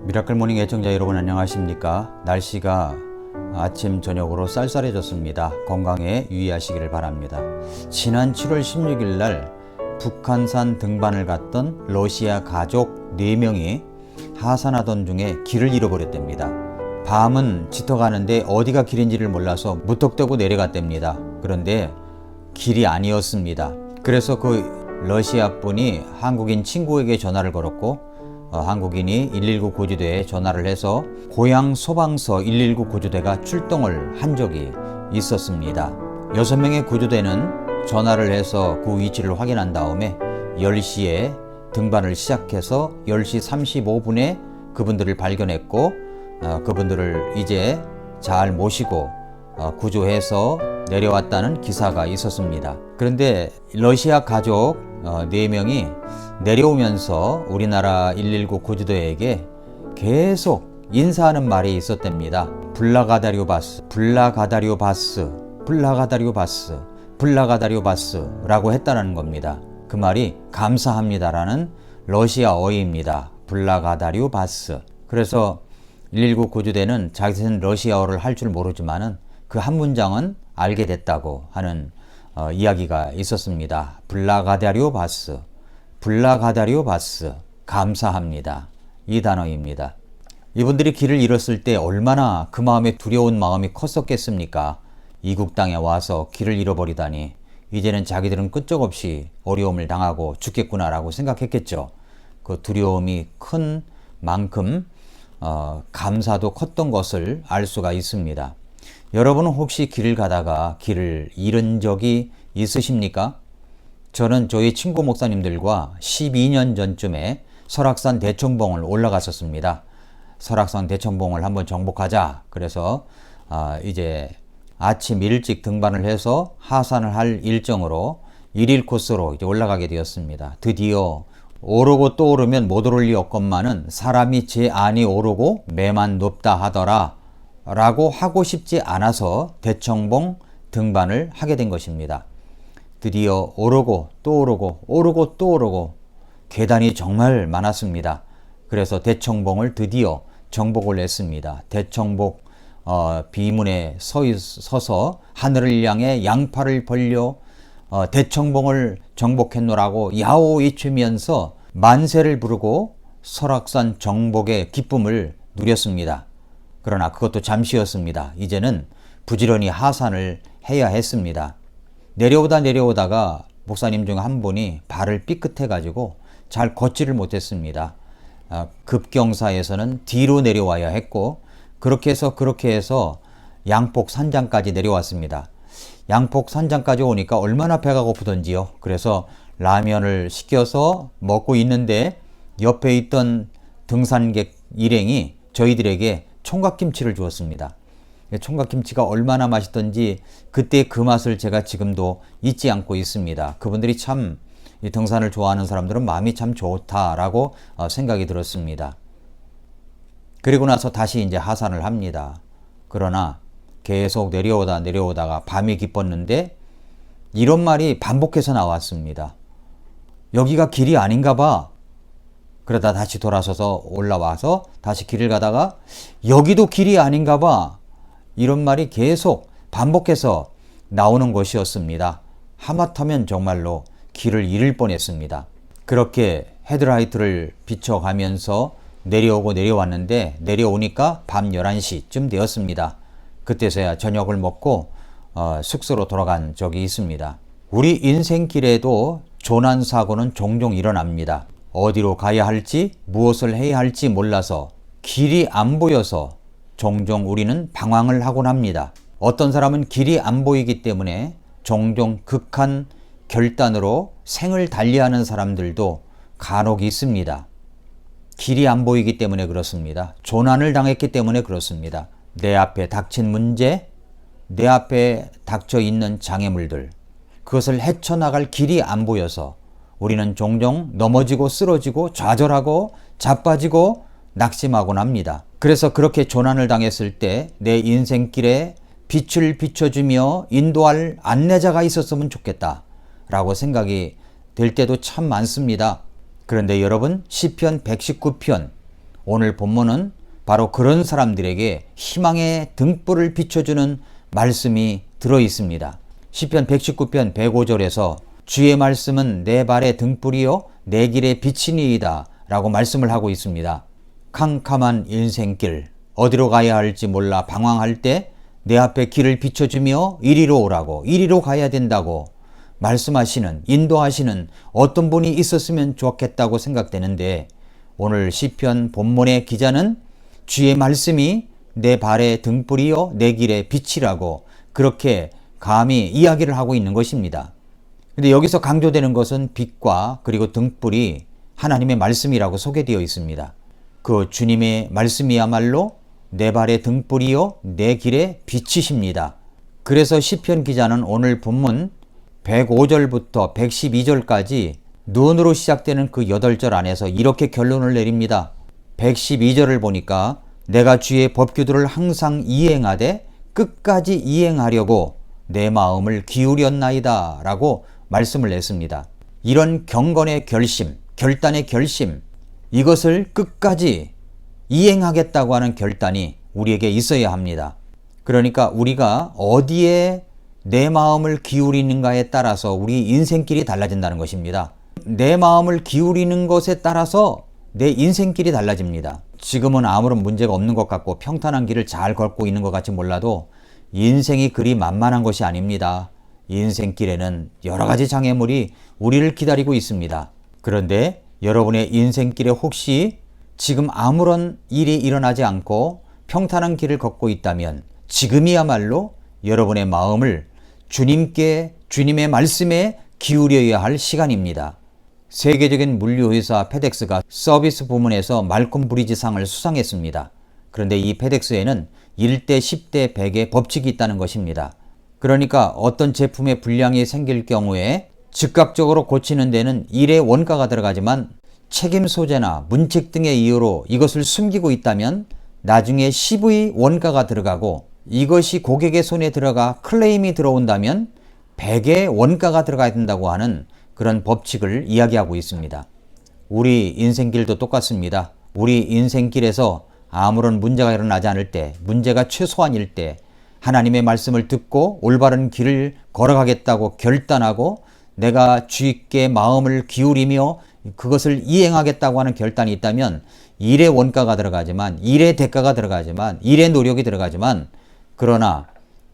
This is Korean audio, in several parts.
미라클 모닝 애청자 여러분 안녕하십니까? 날씨가 아침 저녁으로 쌀쌀해졌습니다. 건강에 유의하시기를 바랍니다. 지난 7월 16일 날 북한산 등반을 갔던 러시아 가족 4명이 하산하던 중에 길을 잃어버렸답니다. 밤은 짙어가는데 어디가 길인지를 몰라서 무턱대고 내려갔답니다. 그런데 길이 아니었습니다. 그래서 그 러시아 분이 한국인 친구에게 전화를 걸었고 한국인이 119 구조대에 전화를 해서 고향 소방서 119 구조대가 출동을 한 적이 있었습니다. 6명의 구조대는 전화를 해서 그 위치를 확인한 다음에 10시에 등반을 시작해서 10시 35분에 그분들을 발견했고 그분들을 이제 잘 모시고 구조해서 내려왔다는 기사가 있었습니다. 그런데 러시아 가족 4명이 내려오면서 우리나라 119 구조대에게 계속 인사하는 말이 있었답니다. 블라가다리오바스, 블라가다리오바스, 블라가다리오바스, 블라가다리오바스 라고 했다는 겁니다. 그 말이 감사합니다라는 러시아어입니다. 블라가다리오바스. 그래서 119 구조대는 자기는 러시아어를 할 줄 모르지만은 그 한 문장은 알게 됐다고 하는 이야기가 있었습니다. 블라가다리오바스, 블라가다리오바스, 감사합니다. 이 단어입니다. 이분들이 길을 잃었을 때 얼마나 그 마음에 두려운 마음이 컸었겠습니까? 이국 땅에 와서 길을 잃어버리다니 이제는 자기들은 끄떡없이 어려움을 당하고 죽겠구나라고 생각했겠죠. 그 두려움이 큰 만큼 감사도 컸던 것을 알 수가 있습니다. 여러분은 혹시 길을 가다가 길을 잃은 적이 있으십니까? 저는 저희 친구 목사님들과 12년 전쯤에 설악산 대청봉을 올라갔었습니다. 설악산 대청봉을 한번 정복하자. 그래서 이제 아침 일찍 등반을 해서 하산을 할 일정으로 1일 코스로 이제 올라가게 되었습니다. 드디어 오르고 또 오르면 못 오를 리 없건만은 사람이 제 안이 오르고 매만 높다 하더라 라고 하고 싶지 않아서 대청봉 등반을 하게 된 것입니다. 드디어 오르고 또 오르고 오르고 또 오르고 계단이 정말 많았습니다. 그래서 대청봉을 드디어 정복을 했습니다. 대청복 비문에 서서 하늘을 향해 양팔을 벌려 대청봉을 정복했노라고 야호 외치면서 만세를 부르고 설악산 정복의 기쁨을 누렸습니다. 그러나 그것도 잠시였습니다. 이제는 부지런히 하산을 해야 했습니다. 내려오다가 목사님 중 한 분이 발을 삐끗해 가지고 잘 걷지를 못했습니다. 급경사에서는 뒤로 내려와야 했고 그렇게 해서 양폭 산장까지 내려왔습니다. 양폭 산장까지 오니까 얼마나 배가 고프던지요. 그래서 라면을 시켜서 먹고 있는데 옆에 있던 등산객 일행이 저희들에게 총각김치를 주었습니다. 총각김치가 얼마나 맛있던지 그때 그 맛을 제가 지금도 잊지 않고 있습니다. 그분들이 참 이 등산을 좋아하는 사람들은 마음이 참 좋다라고 생각이 들었습니다. 그리고 나서 다시 이제 하산을 합니다. 그러나 계속 내려오다가 밤이 깊었는데 이런 말이 반복해서 나왔습니다. 여기가 길이 아닌가 봐. 그러다 다시 돌아서서 올라와서 다시 길을 가다가 여기도 길이 아닌가 봐. 이런 말이 계속 반복해서 나오는 것이었습니다. 하마터면 정말로 길을 잃을 뻔했습니다. 그렇게 헤드라이트를 비춰가면서 내려왔는데 내려오니까 밤 11시쯤 되었습니다. 그때서야 저녁을 먹고 숙소로 돌아간 적이 있습니다. 우리 인생길에도 조난사고는 종종 일어납니다. 어디로 가야 할지 무엇을 해야 할지 몰라서 길이 안 보여서 종종 우리는 방황을 하곤 합니다. 어떤 사람은 길이 안 보이기 때문에 종종 극한 결단으로 생을 달리하는 사람들도 간혹 있습니다. 길이 안 보이기 때문에 그렇습니다. 조난을 당했기 때문에 그렇습니다. 내 앞에 닥친 문제, 내 앞에 닥쳐 있는 장애물들, 그것을 헤쳐나갈 길이 안 보여서 우리는 종종 넘어지고 쓰러지고 좌절하고 자빠지고 낙심하곤 합니다. 그래서 그렇게 조난을 당했을 때 내 인생길에 빛을 비춰주며 인도할 안내자가 있었으면 좋겠다 라고 생각이 될 때도 참 많습니다. 그런데 여러분, 시편 119편 오늘 본문은 바로 그런 사람들에게 희망의 등불을 비춰주는 말씀이 들어 있습니다. 시편 119편 105절에서 주의 말씀은 내 발의 등불이요 내 길의 빛이니이다 라고 말씀을 하고 있습니다. 캄캄한 인생길, 어디로 가야 할지 몰라 방황할 때 내 앞에 길을 비춰주며 이리로 오라고, 이리로 가야 된다고 말씀하시는, 인도하시는 어떤 분이 있었으면 좋겠다고 생각되는데, 오늘 시편 본문의 기자는 주의 말씀이 내 발의 등불이요 내 길의 빛이라고 그렇게 감히 이야기를 하고 있는 것입니다. 근데 여기서 강조되는 것은 빛과 그리고 등불이 하나님의 말씀이라고 소개되어 있습니다. 그 주님의 말씀이야말로 내 발의 등불이요 내 길의 빛이십니다. 그래서 시편 기자는 오늘 본문 105절부터 112절까지 눈으로 시작되는 그 8절 안에서 이렇게 결론을 내립니다. 112절을 보니까 내가 주의 법규들을 항상 이행하되 끝까지 이행하려고 내 마음을 기울였나이다 라고 말씀을 냈습니다. 이런 경건의 결심, 결단의 결심, 이것을 끝까지 이행하겠다고 하는 결단이 우리에게 있어야 합니다. 그러니까 우리가 어디에 내 마음을 기울이는가에 따라서 우리 인생길이 달라진다는 것입니다. 내 마음을 기울이는 것에 따라서 내 인생길이 달라집니다. 지금은 아무런 문제가 없는 것 같고 평탄한 길을 잘 걷고 있는 것 같이 몰라도 인생이 그리 만만한 것이 아닙니다. 인생길에는 여러 가지 장애물이 우리를 기다리고 있습니다. 그런데 여러분의 인생길에 혹시 지금 아무런 일이 일어나지 않고 평탄한 길을 걷고 있다면 지금이야말로 여러분의 마음을 주님께, 주님의 말씀에 기울여야 할 시간입니다. 세계적인 물류회사 페덱스가 서비스 부문에서 말콤 브리지상을 수상했습니다. 그런데 이 페덱스에는 1대 10대 100의 법칙이 있다는 것입니다. 그러니까 어떤 제품에 불량이 생길 경우에 즉각적으로 고치는 데는 1의 원가가 들어가지만 책임 소재나 문책 등의 이유로 이것을 숨기고 있다면 나중에 10의 원가가 들어가고 이것이 고객의 손에 들어가 클레임이 들어온다면 100의 원가가 들어가야 된다고 하는 그런 법칙을 이야기하고 있습니다. 우리 인생길도 똑같습니다. 우리 인생길에서 아무런 문제가 일어나지 않을 때, 문제가 최소한일 때 하나님의 말씀을 듣고 올바른 길을 걸어가겠다고 결단하고 내가 주께 마음을 기울이며 그것을 이행하겠다고 하는 결단이 있다면 일의 원가가 들어가지만, 일의 대가가 들어가지만, 일의 노력이 들어가지만, 그러나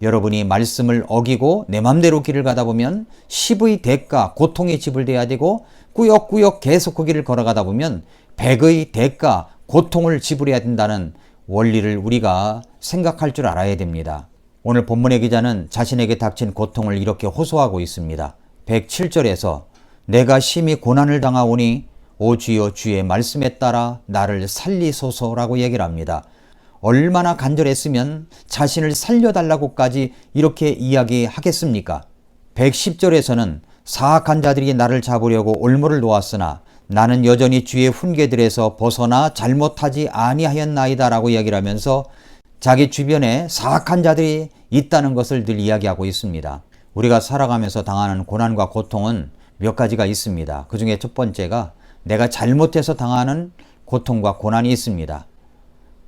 여러분이 말씀을 어기고 내 맘대로 길을 가다 보면 10의 대가, 고통이 지불돼야 되고 꾸역꾸역 계속 그 길을 걸어가다 보면 100의 대가, 고통을 지불해야 된다는 원리를 우리가 생각할 줄 알아야 됩니다. 오늘 본문의 기자는 자신에게 닥친 고통을 이렇게 호소하고 있습니다. 107절에서 내가 심히 고난을 당하오니 오 주여 주의 말씀에 따라 나를 살리소서라고 얘기를 합니다. 얼마나 간절했으면 자신을 살려달라고까지 이렇게 이야기하겠습니까? 110절에서는 사악한 자들이 나를 잡으려고 올무를 놓았으나 나는 여전히 주의 훈계들에서 벗어나 잘못하지 아니하였나이다 라고 이야기를 하면서 자기 주변에 사악한 자들이 있다는 것을 늘 이야기하고 있습니다. 우리가 살아가면서 당하는 고난과 고통은 몇 가지가 있습니다. 그 중에 첫 번째가 내가 잘못해서 당하는 고통과 고난이 있습니다.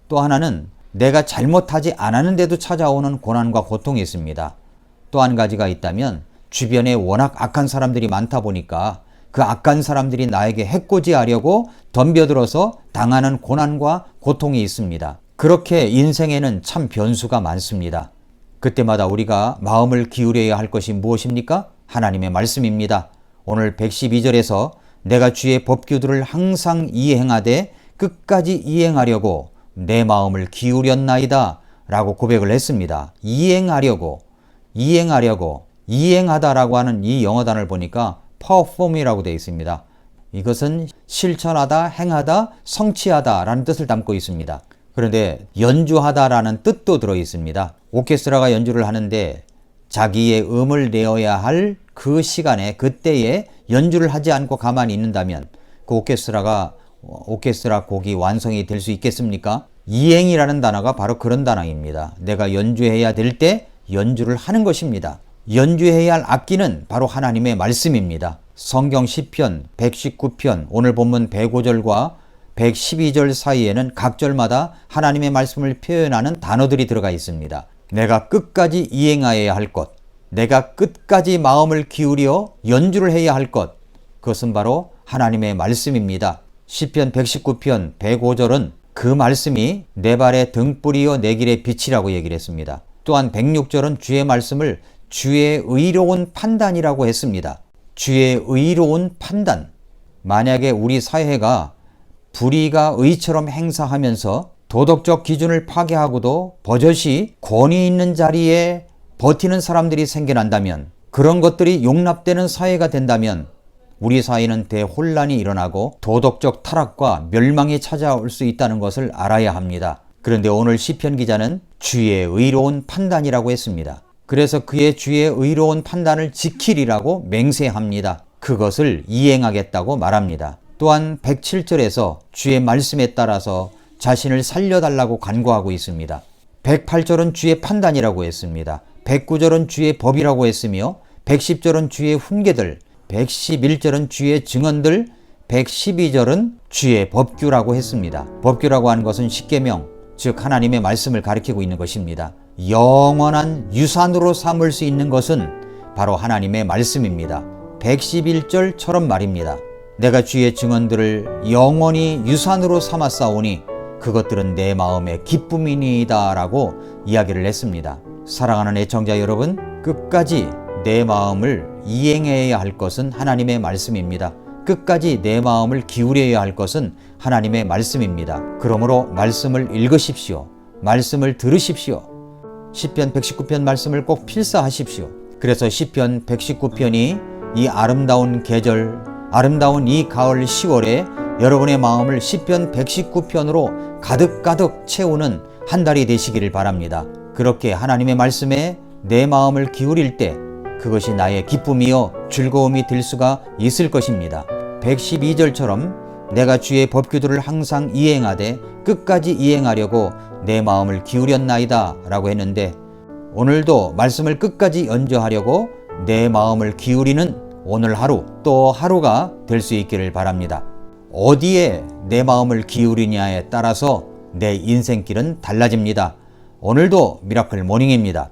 또 하나는 내가 잘못하지 않았는데도 찾아오는 고난과 고통이 있습니다. 또 한 가지가 있다면 주변에 워낙 악한 사람들이 많다 보니까 그 악한 사람들이 나에게 해코지하려고 덤벼들어서 당하는 고난과 고통이 있습니다. 그렇게 인생에는 참 변수가 많습니다. 그때마다 우리가 마음을 기울여야 할 것이 무엇입니까? 하나님의 말씀입니다. 오늘 112절에서 내가 주의 법규들을 항상 이행하되 끝까지 이행하려고 내 마음을 기울였나이다 라고 고백을 했습니다. 이행하다라고 하는 이 영어단을 보니까 perform이라고 되어 있습니다. 이것은 실천하다, 행하다, 성취하다 라는 뜻을 담고 있습니다. 그런데 연주하다라는 뜻도 들어 있습니다. 오케스트라가 연주를 하는데 자기의 음을 내어야 할 그 시간에 그때에 연주를 하지 않고 가만히 있는다면 그 오케스트라 곡이 완성이 될 수 있겠습니까? 이행이라는 단어가 바로 그런 단어입니다. 내가 연주해야 될 때 연주를 하는 것입니다. 연주해야 할 악기는 바로 하나님의 말씀입니다. 성경 시편 119편 오늘 본문 105절과 112절 사이에는 각 절마다 하나님의 말씀을 표현하는 단어들이 들어가 있습니다. 내가 끝까지 이행하여야 할 것, 내가 끝까지 마음을 기울여 연주를 해야 할 것, 그것은 바로 하나님의 말씀입니다. 시편 119편 105절은 그 말씀이 내 발의 등불이요 내 길의 빛이라고 얘기를 했습니다. 또한 106절은 주의 말씀을 주의 의로운 판단이라고 했습니다. 주의 의로운 판단. 만약에 우리 사회가 불의가 의처럼 행사하면서 도덕적 기준을 파괴하고도 버젓이 권위 있는 자리에 버티는 사람들이 생겨난다면, 그런 것들이 용납되는 사회가 된다면 우리 사회는 대혼란이 일어나고 도덕적 타락과 멸망이 찾아올 수 있다는 것을 알아야 합니다. 그런데 오늘 시편 기자는 주의 의로운 판단이라고 했습니다. 그래서 그의 주의 의로운 판단을 지키리라고 맹세합니다. 그것을 이행하겠다고 말합니다. 또한 107절에서 주의 말씀에 따라서 자신을 살려달라고 간구하고 있습니다. 108절은 주의 판단이라고 했습니다. 109절은 주의 법이라고 했으며 110절은 주의 훈계들, 111절은 주의 증언들, 112절은 주의 법규라고 했습니다. 법규라고 하는 것은 십계명, 즉 하나님의 말씀을 가리키고 있는 것입니다. 영원한 유산으로 삼을 수 있는 것은 바로 하나님의 말씀입니다. 111절처럼 말입니다. 내가 주의 증언들을 영원히 유산으로 삼았사오니 그것들은 내 마음의 기쁨이니이다 라고 이야기를 했습니다. 사랑하는 애청자 여러분, 끝까지 내 마음을 이행해야 할 것은 하나님의 말씀입니다. 끝까지 내 마음을 기울여야 할 것은 하나님의 말씀입니다. 그러므로 말씀을 읽으십시오. 말씀을 들으십시오. 시편 119편 말씀을 꼭 필사하십시오. 그래서 시편 119편이 이 아름다운 계절, 아름다운 이 가을 10월에 여러분의 마음을 시편 119편으로 가득가득 채우는 한 달이 되시기를 바랍니다. 그렇게 하나님의 말씀에 내 마음을 기울일 때 그것이 나의 기쁨이요 즐거움이 될 수가 있을 것입니다. 112절처럼 내가 주의 법규들을 항상 이행하되 끝까지 이행하려고 내 마음을 기울였나이다 라고 했는데, 오늘도 말씀을 끝까지 연주하려고 내 마음을 기울이는 오늘 하루, 또 하루가 될 수 있기를 바랍니다. 어디에 내 마음을 기울이냐에 따라서 내 인생길은 달라집니다. 오늘도 미라클 모닝입니다.